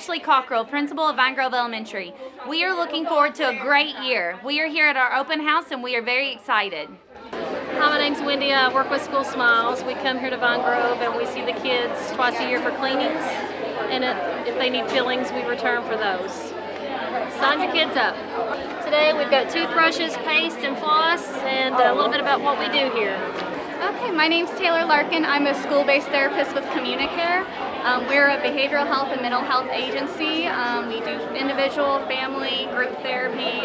Ashley Cockrell, principal of Vine Grove Elementary. We are looking forward to a great year. We are here at our open house and we are very excited. Hi, my name's Wendy. I work with School Smiles. We come here to Vine Grove and we see the kids twice a year for cleanings. And if they need fillings, we return for those. Sign your kids up. Today we've got toothbrushes, paste, and floss, and a little bit about what we do here. Okay, my name's Taylor Larkin. I'm a school-based therapist with Communicare. We're a behavioral health and mental health agency. We do individual, family, group therapy.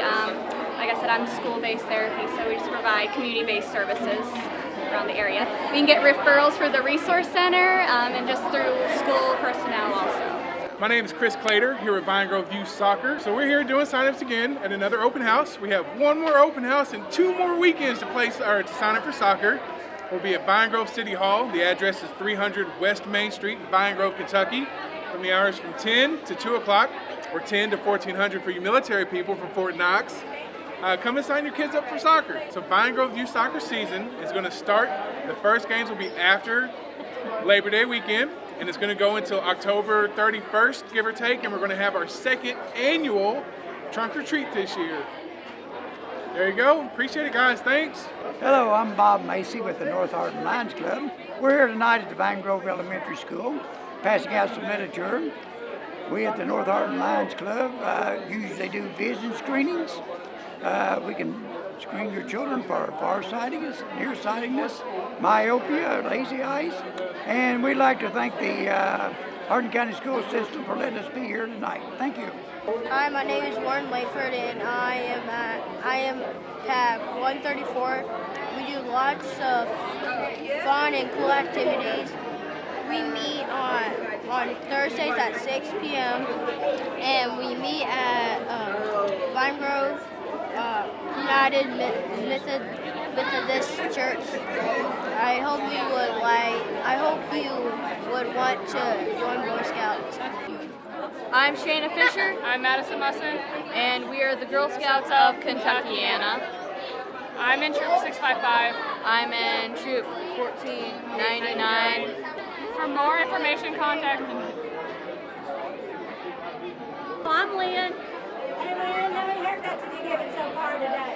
Like I said, I'm school-based therapy, so we just provide community-based services around the area. We can get referrals for the resource center and just through school personnel also. My name is Chris Clater here at Vine Grove Youth Soccer. So we're here doing signups again at another open house. We have one more open house and 2 more weekends to sign up for soccer. We'll be at Vine Grove City Hall. The address is 300 West Main Street, Vine Grove, Kentucky. From the hours from 10 to 2 o'clock or 10 to 1400 for you military people from Fort Knox. Come and sign your kids up for soccer. So Vine Grove Youth Soccer season is going to start. The first games will be after Labor Day weekend, and it's going to go until October 31st, give or take, and we're going to have our second annual trunk or treat this year. There you go. Appreciate it, guys. Thanks. Hello, I'm Bob Macy with the North Hardin Lions Club. We're here tonight at the Vine Grove Elementary School, passing out some literature. We at the North Hardin Lions Club usually do vision screenings. We can screen your children for farsightedness, nearsightedness, myopia, lazy eyes. And we'd like to thank the Hardin County School System for letting us be here tonight. Thank you. Hi, my name is Warren Layford, and I am Pack 134. We do lots of fun and cool activities. We meet on Thursdays at 6 p.m. and we meet at Vine Grove United Methodist Church. I hope you would want to join Boy Scouts. I'm Shayna Fisher. I'm Madison Musson. And we are the Girl Scouts of Kentuckiana. I'm in Troop 655. I'm in Troop 1499. For more information, contact me. I'm Lynn. Hey Lynn, how many haircuts have you given so far today?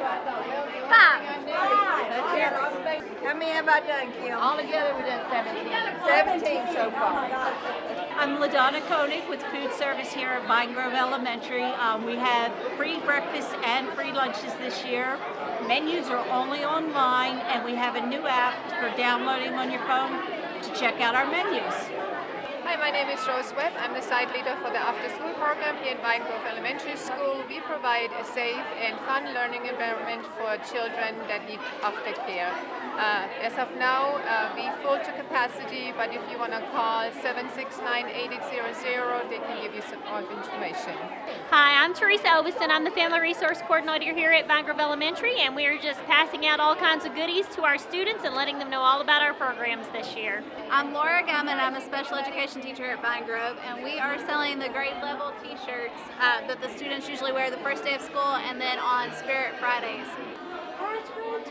5. How many have I done, Kim? Altogether, we've done 17 so far. I'm LaDonna Koenig with food service here at Vine Grove Elementary. We have free breakfast and free lunches this year. Menus are only online, and we have a new app for downloading on your phone to check out our menus. Hi, my name is Rose Webb. I'm the site leader for the after-school program here at Vine Grove Elementary School. We provide a safe and fun learning environment for children that need aftercare. As of now, we full to capacity, but if you want to call 769-8800, they can give you some more information. Hi, I'm Teresa Obiston. I'm the Family Resource Coordinator here at Vine Grove Elementary, and we are just passing out all kinds of goodies to our students and letting them know all about our programs this year. I'm Laura Gumman. I'm a special education teacher at Vine Grove, and we are selling the grade level t-shirts that the students usually wear the first day of school and then on Spirit Fridays.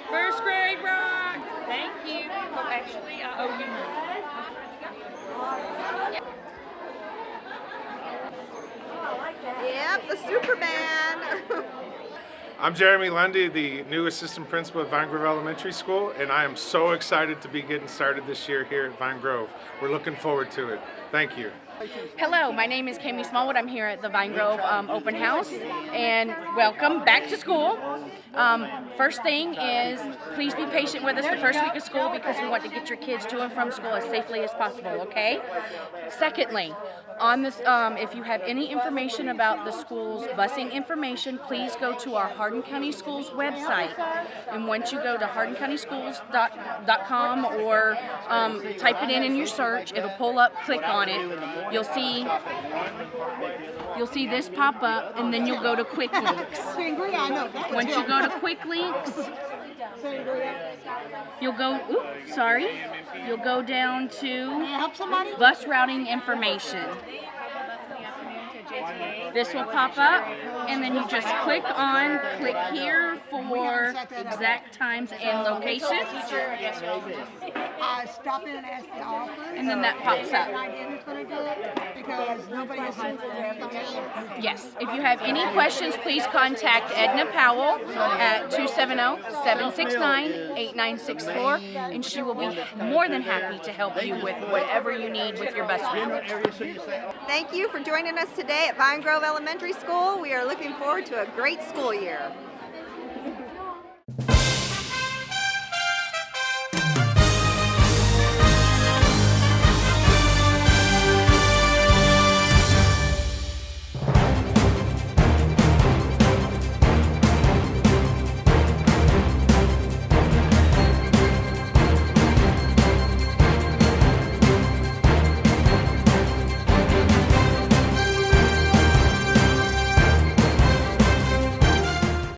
First grade rock! Thank you. Well, actually, I owe you money. Yep, the Superman. I'm Jeremy Lundy, the new assistant principal at Vine Grove Elementary School, and I am so excited to be getting started this year here at Vine Grove. We're looking forward to it. Thank you. Hello, my name is Kami Smallwood. I'm here at the Vine Grove open house, and welcome back to school. First thing is, please be patient with us the first week of school because we want to get your kids to and from school as safely as possible, okay? Secondly, on this, if you have any information about the school's busing information, please go to our Hardin County Schools website. And once you go to hardincountyschools.com or type it in your search, it'll pull up, click on it. You'll see this pop up, and then you'll go to Quick Links. Once you go to Quick Links, you'll go, you'll go down to bus routing information. This will pop up, and then you just click here for exact times and locations. I stopped in and asked the office. And then that pops up. I didn't put it because nobody has Yes. If you have any questions, please contact Edna Powell at 270-769-8964, and she will be more than happy to help you with whatever you need with your bus route. Thank you for joining us today at Vine Grove Elementary School. We are looking forward to a great school year.